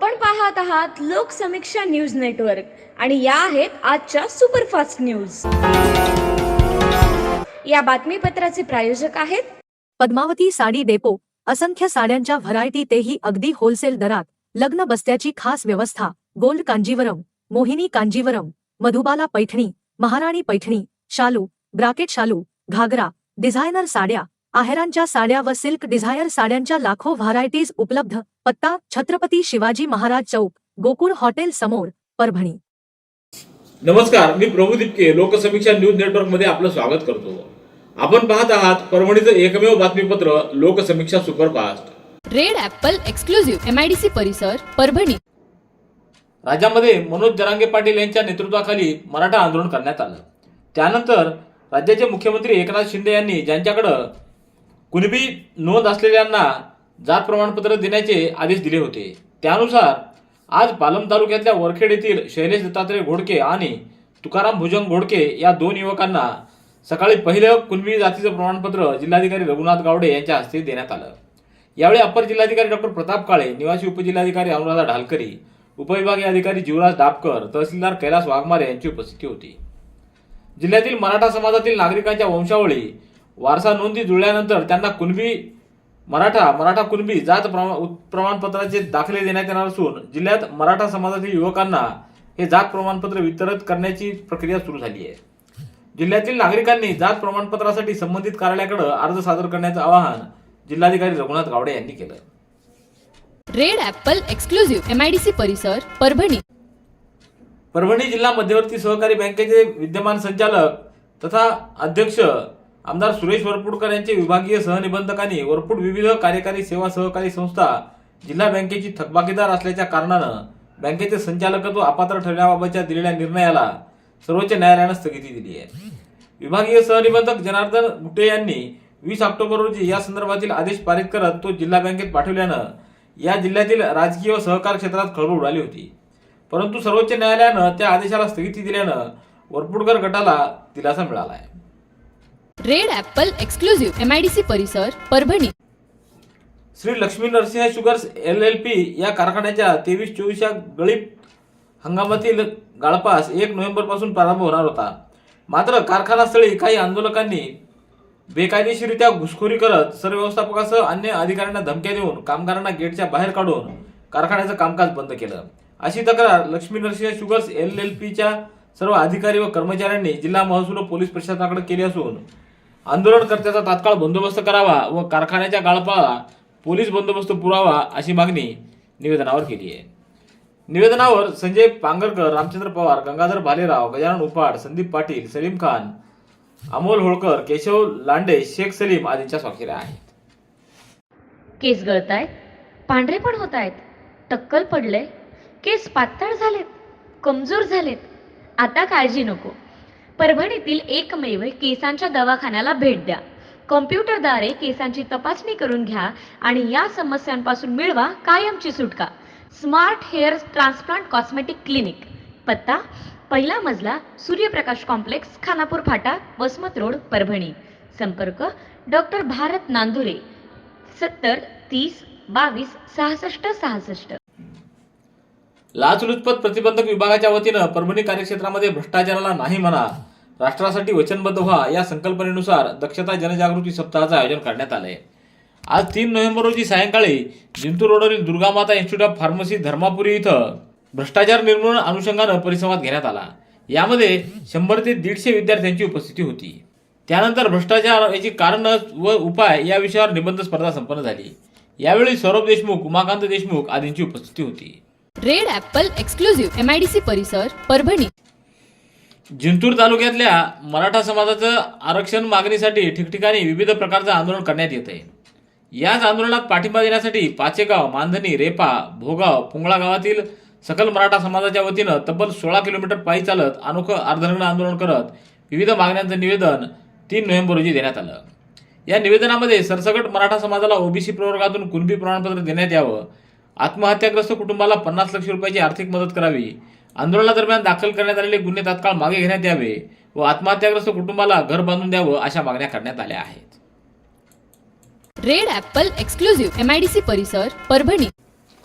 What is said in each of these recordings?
आपण पाहत आहात लोकसमीक्षा न्यूज नेटवर्क आणि या आहेत आजच्या सुपरफास्ट न्यूज। या बातमीपत्राचे प्रायोजक आहेत पद्मावती साडी डेपो। असंख्य साड्यांच्या व्हरायटी, तेही अगदी होलसेल दरात। लग्न बस्त्याची खास व्यवस्था। गोल्ड कांजीवरम, मोहिनी कांजीवरम, मधुबाला पैठणी, महाराणी पैठणी, शालू, ब्राकेट शालू, घागरा, डिझायनर साड्या, आहेरांच्या साड्या व सिल्क डिझायर साड्यांच्या लाखो व्हरायटीज उपलब्ध। पत्ता: छत्रपती शिवाजी महाराज चौक, गोकुळ हॉटेल समोर, परभणी। नमस्कार, मी प्रभू दिपके लोकसमीक्षा न्यूज नेटवर्क मध्ये आपलं स्वागत करतो। आपण पाहत आहात परभणीचं एकमेव बातमीपत्र Loksamiksha superfast. Red Apple exclusive MIDC परिसर, परभणी। राज्यामध्ये मनोज जरांगे पाटील यांच्या नेतृत्वाखाली मराठा आंदोलन करण्यात आलं। त्यानंतर राज्याचे मुख्यमंत्री एकनाथ शिंदे यांनी ज्यांच्याकडे कुणबी नोंद असलेल्यांना जात प्रमाणपत्र देण्याचे आदेश दिले होते, त्यानुसार आज पालम तालुक्यातल्या वरखेड येथील शैलेश दत्तात्रय घोडके आणि तुकाराम भुजंग घोडके या दोन युवकांना सकाळी पहिलं कुणबी जातीचं प्रमाणपत्र जिल्हाधिकारी रघुनाथ गावडे यांच्या हस्ते देण्यात आलं। यावेळी अपर जिल्हाधिकारी डॉक्टर प्रताप काळे, निवासी उपजिल्हाधिकारी अनुराधा ढालकरी, उपविभागीय अधिकारी जीवराज डापकर, तहसीलदार कैलास वाघमारे यांची उपस्थिती होती। जिल्ह्यातील मराठा समाजातील नागरिकांच्या वंशावळी वारसा नोंदी जुळल्यानंतर त्यांना कुणबी मराठा कुणबी जात प्रमाणपत्राचे दाखले देण्यात येणार असून जिल्ह्यात मराठा समाजातील युवकांना हे जात प्रमाणपत्र वितरित करण्याची प्रक्रिया सुरू झाली आहे। जिल्ह्यातील नागरिकांनी जात प्रमाणपत्रासाठी संबंधित कार्यालयाकडे अर्ज सादर करण्याचे आवाहन जिल्हाधिकारी रघुनाथ गावडे यांनी केलं। रेड ॲपल एक्सक्लुझिव्ह MIDC परिसर, परभणी। परभणी जिल्हा मध्यवर्ती सहकारी बँकेचे विद्यमान संचालक तथा अध्यक्ष आमदार सुरेश वरपुडकर यांचे विभागीय सहनिबंधकांनी वरपुड विविध कार्यकारी सेवा सहकारी संस्था जिल्हा बँकेची थकबाकीदार असल्याच्या कारणानं बँकेचे संचालकत्व अपात्र ठरण्याबाबतच्या दिलेल्या निर्णयाला सर्वोच्च न्यायालयानं स्थगिती दिली आहे। विभागीय सहनिबंधक जनार्दन गुटे यांनी 20 ऑक्टोबर रोजी या संदर्भातील आदेश पारित करत तो जिल्हा बँकेत पाठवल्यानं या जिल्ह्यातील राजकीय व सहकार क्षेत्रात खळबळ उडाली होती, परंतु सर्वोच्च न्यायालयानं त्या आदेशाला स्थगिती दिल्यानं वरपुडकर गटाला दिलासा मिळाला आहे। रेड ॲपल एक्सक्लुझिव्ह MIDC परिसर, परभणी। श्री लक्ष्मी नरसिंह शुगर्स LLP या कारखान्याच्या 23-24 या गळीत हंगामातील गाळपास 1 नोव्हेंबर पासून प्रारंभ होणार होता, मात्र कारखानास्थळी काही आंदोलकांनी बेकायदेशीररित्या घुसखोरी करत सरव्यवस्थापकासह अन्य अधिकाऱ्यांना धमक्या देऊन कामगारांना गेटच्या बाहेर काढून कारखान्याचं कामकाज बंद केलं। अशी तक्रार लक्ष्मी नरसिंह शुगर्स LLPच्या सर्व अधिकारी व कर्मचाऱ्यांनी जिल्हा महसूल व पोलीस प्रशासनाकडे केली असून आंदोलनकर्त्याचा तात्काळ बंदोबस्त करावा व कारखान्याच्या गाळपाला पोलीस बंदोबस्त पुरावा अशी मागणी निवेदनावर केली आहे। निवेदनावर संजय पांगरकर, रामचंद्र पवार, गंगाधर भालेराव, गजानन उपाड, संदीप पाटील, सलीम खान, अमोल होळकर, केशव लांडे, शेख सलीम आदींच्या स्वाक्षऱ्या आहेत। केस गळतायत, पांढरे पण होत आहेत, टक्कल पडले, केस पातळ झालेत, कमजोर झालेत, आता काळजी नको। परभणीतील एकमेव केसांच्या दवाखान्याला भेट द्या। कॉम्प्युटरद्वारे केसांची तपासणी करून घ्या आणि या समस्यांपासून मिळवा कायमची सुटका। Smart hair transplant cosmetic clinic. पत्ता: पहिला मजला, सूर्यप्रकाश कॉम्प्लेक्स, खानापूर फाटा, वसमत रोड, परभणी। संपर्क: डॉक्टर भारत नांदुरे, 70 30 22 66 66। लाचलुचपत प्रतिबंधक विभागाच्या वतीनं परभणी कार्यक्षेत्रामध्ये भ्रष्टाचाराला नाही म्हणा, राष्ट्रासाठी वचनबद्ध व्हा या संकल्पनेनुसार दक्षता जनजागृती सप्ताहाचं आयोजन करण्यात आलंय। आज 3 नोव्हेंबर रोजी सायंकाळी जिंतूर रोडवरील Durga Mata institute of pharmacy Dharmapuri इथं भ्रष्टाचार निर्मूलन अनुषंगानं परिसंवाद घेण्यात आला। यामध्ये 100 ते 150 विद्यार्थ्यांची उपस्थिती होती। त्यानंतर भ्रष्टाचार याची कारणं व उपाय या विषयावर निबंध स्पर्धा संपन्न झाली। यावेळी सौरभ देशमुख, उमाकांत देशमुख आदींची उपस्थिती होती। रेड ॲपल एक्सक्लुझिव्ह MIDC परिसर, परभणी। जिंतूर तालुक्यातल्या मराठा समाजाचं आरक्षण मागणीसाठी ठिकठिकाणी विविध प्रकारचं आंदोलन करण्यात येत आहे। याच आंदोलनात पाठिंबा देण्यासाठी पाचेगाव, मानधनी, रेपा, भोगाव, पुंगळा गावातील सकल मराठा समाजाच्या वतीनं तब्बल 16 किलोमीटर पायी चालत अनोखं अर्धनग्न आंदोलन करत विविध मागण्यांचं निवेदन 3 नोव्हेंबर रोजी देण्यात आलं। या निवेदनामध्ये सरसकट मराठा समाजाला OBC प्रवर्गातून कुणबी प्रमाणपत्र देण्यात यावं, आत्महत्याग्रस्त कुटुंबाला 50 लाख रुपयाची आर्थिक मदत करावी, आंदोलनादरम्यान दाखल करण्यात आलेले गुन्हे तात्काळ मागे घेण्यात यावे व आत्महत्याग्रस्त कुटुंबाला घर बांधून द्यावं अशा मागण्या करण्यात आल्या आहेत। रेड ॲपल एक्सक्लुझिव्ह MIDC परिसर, परभणी।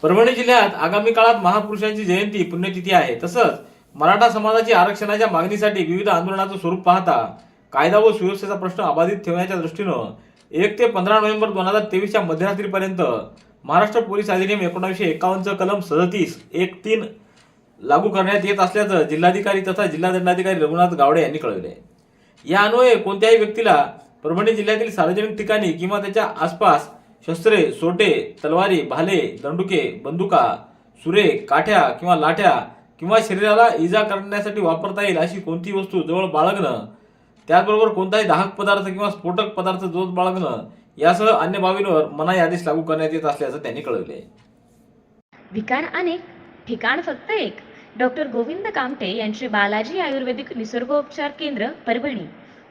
परभणी जिल्ह्यात आगामी काळात महापुरुषांची जयंती पुण्यतिथी आहे. तसंच मराठा समाजाची आरक्षणाच्या मागणीसाठी विविध आंदोलनाचं स्वरूप पाहता कायदा व सुव्यवस्थेचा प्रश्न अबाधित ठेवण्याच्या दृष्टीनं 1 ते 15 नोव्हेंबर 2023च्या मध्यरात्रीपर्यंत महाराष्ट्र पोलीस अधिनियम 1951 कलम 37(1)(3) लागू करण्यात येत असल्याचं जिल्हाधिकारी तथा जिल्हा दंडाधिकारी रघुनाथ गावडे यांनी कळवले. या अन्वये कोणत्याही व्यक्तीला परभणी जिल्ह्यातील सार्वजनिक ठिकाणी किंवा त्याच्या आसपास शस्त्रे, सोटे, तलवारी, भाले, दंडुके, बंदुका, सुरे, काठ्या किंवा लाठ्या किंवा शरीराला इजा करण्यासाठी वापरता येईल अशी कोणतीही वस्तू जवळ बाळगणं, त्याचबरोबर कोणताही दाहक पदार्थ किंवा स्फोटक पदार्थ जवळ बाळगणं यासह अन्य बाबींवर मनाई आदेश लागू करण्यात येत असल्याचं त्यांनी कळवले. विकार अनेक, ठिकाण फक्त एक. डॉक्टर गोविंद कामटे यांचे बालाजी आयुर्वेदिक निसर्गोपचार केंद्र परभणी.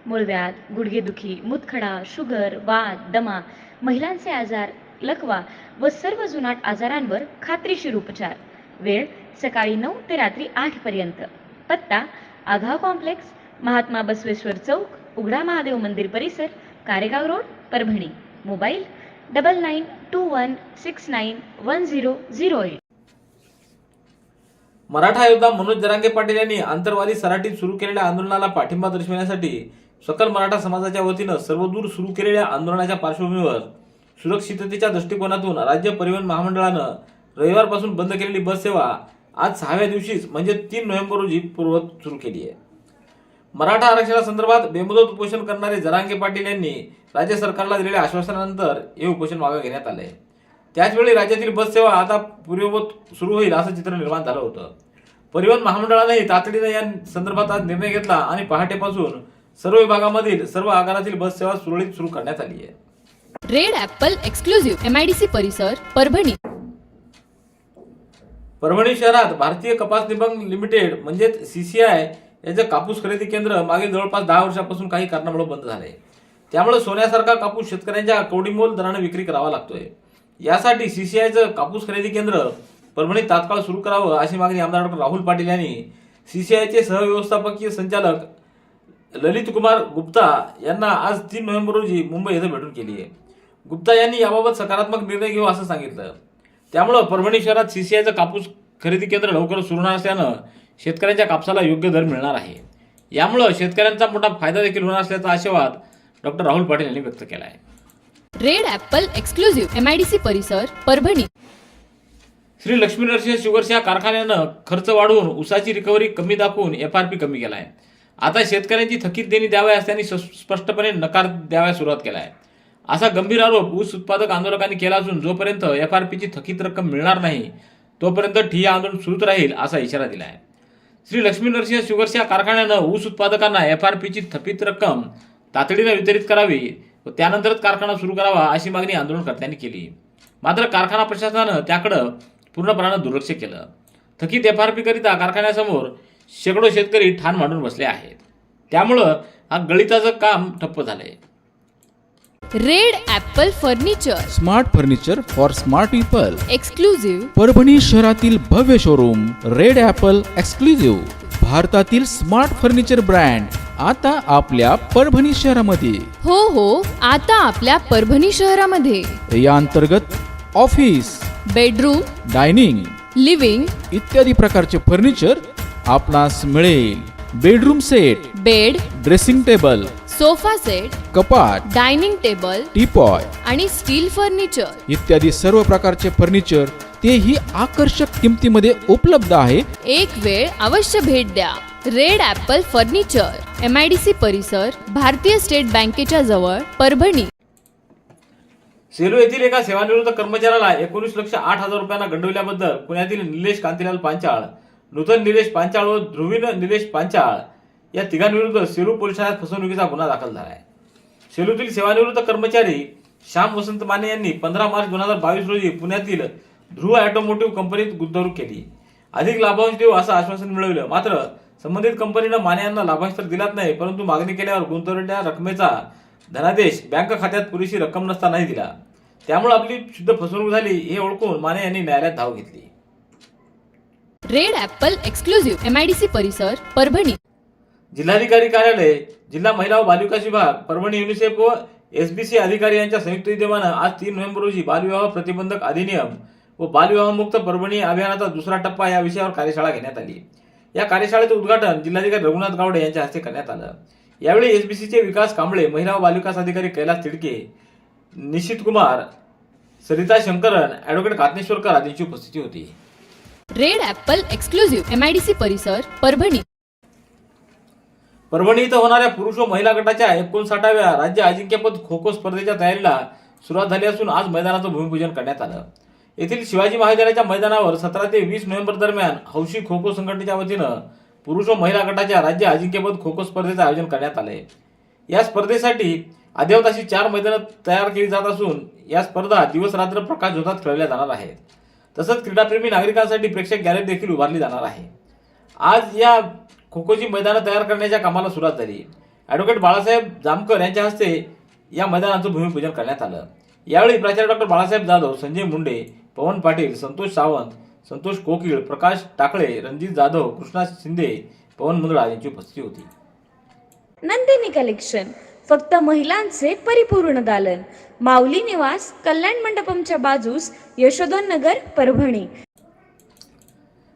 मूळव्याध, गुडघेदुखी, मूतखडा, शुगर, वात, दमा, महिलांचे आजार, लकवा व सर्व जुनाट आजारांवर खात्रीशीर उपचार. वेळ सकाळी 9 ते रात्री 8 पर्यंत. पत्ता आघाव कॉम्प्लेक्स, महात्मा बसवेश्वर चौक, उघडा महादेव मंदिर परिसर, कारेगाव रोड, परभणी. मोबाईल 9921691008. मराठा योद्धा मनोज जरांगे पाटील यांनी आंतरवाली सराटीत सुरू केलेल्या आंदोलनाला पाठिंबा दर्शविण्यासाठी सकल मराठा समाजाच्या वतीनं सर्वदूर सुरू केलेल्या आंदोलनाच्या पार्श्वभूमीवर सुरक्षिततेच्या दृष्टिकोनातून राज्य परिवहन महामंडळानं रविवारपासून बंद केलेली बस सेवा आज 6व्या दिवशीच म्हणजे 3 नोव्हेंबर रोजी पूर्ववत सुरू केली आहे. मराठा आरक्षणासंदर्भात बेमुदत उपोषण करणारे जरांगे पाटील यांनी राज्य सरकारला दिलेल्या आश्वासनानंतर हे उपोषण मागे घेण्यात आले. त्याचवेळी राज्यातील बस सेवा आता पूर्ववत सुरू होईल असं चित्र निर्माण झालं होतं. परिवहन महामंडळानेही तातडीने या संदर्भात आज निर्णय घेतला आणि पहाटेपासून सर्व विभागामधील सर्व आगारातील बस सेवा सुरळीत सुरू करण्यात आली आहे. रेड ॲपल एक्सक्लुझिव्ह MIDC परिसर परभणी. परभणी शहरात भारतीय कपास निगम लिमिटेड म्हणजेच CCI याचे कापूस खरेदी केंद्र मागील जवळपास 10 वर्षापासून काही कारणामुळे बंद झाले. त्यामुळे सोन्यासारखा कापूस शेतकऱ्यांच्या कवडीमोल दराने विक्री करावा लागतोय. यासाठी CCIचं कापूस खरेदी केंद्र परभणीत तात्काळ सुरू करावं अशी मागणी आमदार डॉ. राहुल पाटील यांनी CCIचे सहव्यवस्थापकीय संचालक ललित कुमार गुप्ता यांना आज 3 नोव्हेंबर रोजी मुंबई येथे भेटून केली आहे. गुप्ता यांनी याबाबत सकारात्मक निर्णय घेऊ असं सांगितलं. त्यामुळे परभणी शहरात CCIचं कापूस खरेदी केंद्र लवकर सुरू होणार असल्यानं शेतकऱ्यांच्या कापसाला योग्य दर मिळणार आहे. यामुळे शेतकऱ्यांचा मोठा फायदा देखील होणार असल्याचा आशावाद डॉ. राहुल पाटील यांनी व्यक्त केला आहे. रेड ॲपल एक्सक्लुझिव्ह MIDC परिसर परभणी. श्री लक्ष्मी नरसिंह शुगर्स या कारखान्यानं खर्च वाढवून ऊसाची रिकव्हरी कमी दाखवून FRP कमी केला आहे. आता शेतकऱ्यांची थकीत देणी द्याव्यास त्यांनी स्पष्टपणे नकार द्यावयास सुरुवात केला आहे. असा गंभीर आरोप ऊस उत्पादक आंदोलकांनी केला असून जोपर्यंत FRPची थकीत रक्कम मिळणार नाही तोपर्यंत ठिय्या आंदोलन सुरूच राहील असा इशारा दिला आहे. श्री लक्ष्मी नरसिंह शुगर्स या कारखान्यानं ऊस उत्पादकांना FRPची थकीत रक्कम तातडीने वितरित करावी व त्यानंतरच कारखाना सुरू करावा अशी मागणी आंदोलनकर्त्यांनी केली. मात्र कारखाना प्रशासनानं त्याकडे पूर्णपणानं दुर्लक्ष केलं. थकीत FRP करिता कारखान्यासमोर शेकडो शेतकरी ठाण मांडून बसले आहेत. त्यामुळं हा गळिताचं काम ठप्प झालंय. Red Apple furniture. Smart furniture for smart people. Exclusive. Parbhani शहरातील भव्य शोरूम रेड ॲपल एक्सक्लुझिव्ह. भारतातील स्मार्ट फर्निचर ब्रँड आता आपल्या परभणी शहरामध्ये. हो आता आपल्या परभणी शहरामध्ये. या अंतर्गत ऑफिस, बेडरूम, डायनिंग, लिव्हिंग इत्यादी प्रकारचे फर्निचर आपणास मिळेल. Bedroom set, bed, dressing table, sofa set, कपाट, डायनिंग टेबल टीपॉय आणि स्टील फर्निचर इत्यादी सर्व प्रकारचे फर्निचर तेही आकर्षक किमतीमध्ये उपलब्ध आहे. एक वेळ अवश्य भेट द्या. रेड ॲपल फर्निचर MIDC परिसर, भारतीय स्टेट बँकेच्या जवळ, परभणी. सेलू येथील एका सेवानिवृत्त कर्मचाऱ्याला 19,08,000 रुपयांना गंडविल्याबद्दल पुण्यातील निलेश कांतीलाल पांचाळ, नूतन निलेश पांचाळ व ध्रुवीन निलेश पांचाळ या तिघांविरुद्ध सेलू पोलीस ठाण्यात फसवणुकीचा गुन्हा दाखल झाला आहे. सेलूतील सेवानिवृत्त कर्मचारी श्याम वसंत माने यांनी 15 मार्च 2022 रोजी पुण्यातील ध्रुव ऑटोमोटिव्ह कंपनीत गुंतवणूक केली. अधिक लाभांश देऊ असं आश्वासन मिळवलं. मात्र संबंधित कंपनीनं माने यांना लाभांश तर दिलाच नाही, परंतु मागणी केल्यावर गुंतवलेल्या रकमेचा धनादेश बँक खात्यात पुरेशी रक्कम नसतानाही दिला. त्यामुळे आपली शुद्ध फसवणूक झाली हे ओळखून माने यांनी न्यायालयात धाव घेतली. रेड ॲपल एक्सक्लुझिव्ह MIDC परिसर, परभणी. जिल्हाधिकारी कार्यालय, जिल्हा महिला व बालविकास विभाग, परभणी, युनिसेफ व SBC अधिकारी यांच्या संयुक्त विद्यमानं आज 3 नोव्हेंबर रोजी बालविवाह प्रतिबंधक अधिनियम व बालविवाहमुक्त परभणी अभियानाचा दुसरा टप्पा या विषयावर कार्यशाळा घेण्यात आली। या कार्यशाळेचे उद्घाटन जिल्हाधिकारी रघुनाथ गावडे यांच्या हस्ते करण्यात आलं। यावेळी एसबीसीचे विकास कांबळे, महिला व बालविकास अधिकारी कैलास तिडके, निशित कुमार, सरिता शंकरन, ॲडव्होकेट कातनेश्वरकर आदींची उपस्थिती होती। रेड ॲपल एक्सक्लुझिव्ह MIDC परिसर परभणी। परभणी इथं होणाऱ्या पुरुष व महिला गटाच्या 59व्या राज्य अजिंक्यपद खो खो स्पर्धेच्या तयारीला सुरुवात झाली असून आज मैदानाचं भूमिपूजन करण्यात आलं। येथील शिवाजी महाविद्यालयाच्या मैदानावर 17 ते 20 नोव्हेंबर दरम्यान हौशी खो खो संघटनेच्या वतीनं पुरुष व महिला गटाच्या राज्य अजिंक्यपद खो खो स्पर्धेचं आयोजन करण्यात आलंय। या स्पर्धेसाठी अद्यावत अशी 4 मैदानं तयार केली जात असून या स्पर्धा दिवस रात्र प्रकाश झोतात खेळवल्या जाणार आहेत। तसंच क्रीडाप्रेमी नागरिकांसाठी प्रेक्षक गॅलरी देखील उभारली जाणार आहे। आज या खो खोची मैदानं तयार करण्याच्या कामाला सुरुवात झाली। ॲडव्होकेट बाळासाहेब जामकर यांच्या हस्ते या मैदानाचं भूमिपूजन करण्यात आलं। यावेळी प्राचार्य डॉक्टर बाळासाहेब जाधव, संजय मुंडे, पवन पाटील, संतोष सावंत, संतोष कोकिळ, प्रकाश टाकळे, रणजित जाधव, कृष्णा शिंदे, पवन मुंदळा यांची उपस्थिती होती। नंदिनी कलेक्शन, फक्त महिलांचे परिपूर्ण दालन, माऊली निवास, कल्याण मंडपमच्या बाजूस, यशोधन नगर, परभणी।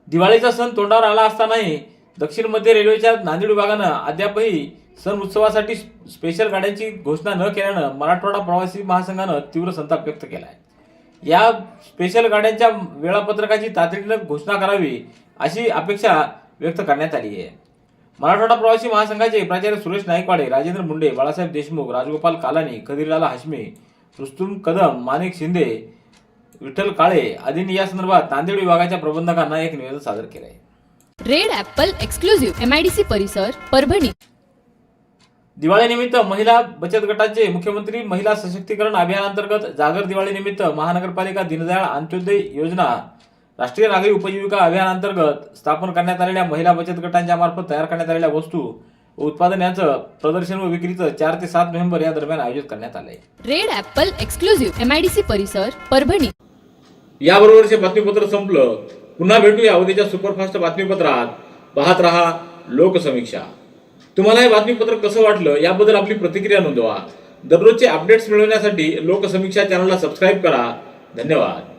दिवाळीचा सण तोंडावर आला असतानाही दक्षिण मध्य रेल्वेच्या नांदेड विभागानं अद्यापही सण उत्सवासाठी स्पेशल गाड्यांची घोषणा न केल्यानं मराठवाडा प्रवासी महासंघानं तीव्र संताप व्यक्त केला आहे। या स्पेशल गाड्यांच्या वेळापत्रकाची तातडीनं घोषणा करावी अशी अपेक्षा व्यक्त करण्यात आली आहे। मराठवाडा प्रवासी महासंघाचे प्राचार्य सुरेश नाईकवाडे, राजेंद्र मुंडे, बाळासाहेब देशमुख, राजगोपाल कालानी, कदीरलाल हाशमी, रुस्तुम कदम, माणिक शिंदे, विठ्ठल काळे आदींनी या संदर्भात नांदेड विभागाच्या प्रबंधकांना एक निवेदन सादर केलं आहे। रेड ॲपल एक्सक्लुझिव्ह MIDC परिसर परभणी। दिवाळीनिमित्त महिला बचत गटाचे मुख्यमंत्री महिला सशक्तीकरण अभियानांतर्गत जागर दिवाळीनिमित्त महानगरपालिका दीनदयाळ अंत्योदय योजना, राष्ट्रीय नागरी उपजीविका अभियानांतर्गत स्थापन करण्यात आलेल्या महिला बचत गटांच्या मार्फत तयार करण्यात आलेल्या वस्तू व उत्पादन यांचं प्रदर्शन व विक्रीचं 4 ते 7 नोव्हेंबर या दरम्यान आयोजित करण्यात आलंय। रेड ॲपल एक्सक्लुझिव्ह MIDC परिसर परभणी। याबरोबरचे बातमीपत्र संपलं। पुन्हा भेटूया उद्याच्या सुपरफास्ट बातमीपत्रात। पाहत रहा लोकसमीक्षा। तुम्हाला हे बातमीपत्र कसं वाटलं याबद्दल आपली प्रतिक्रिया नोंदवा। दररोजचे अपडेट्स मिळवण्यासाठी लोकसमीक्षा चॅनलला सबस्क्राईब करा। धन्यवाद।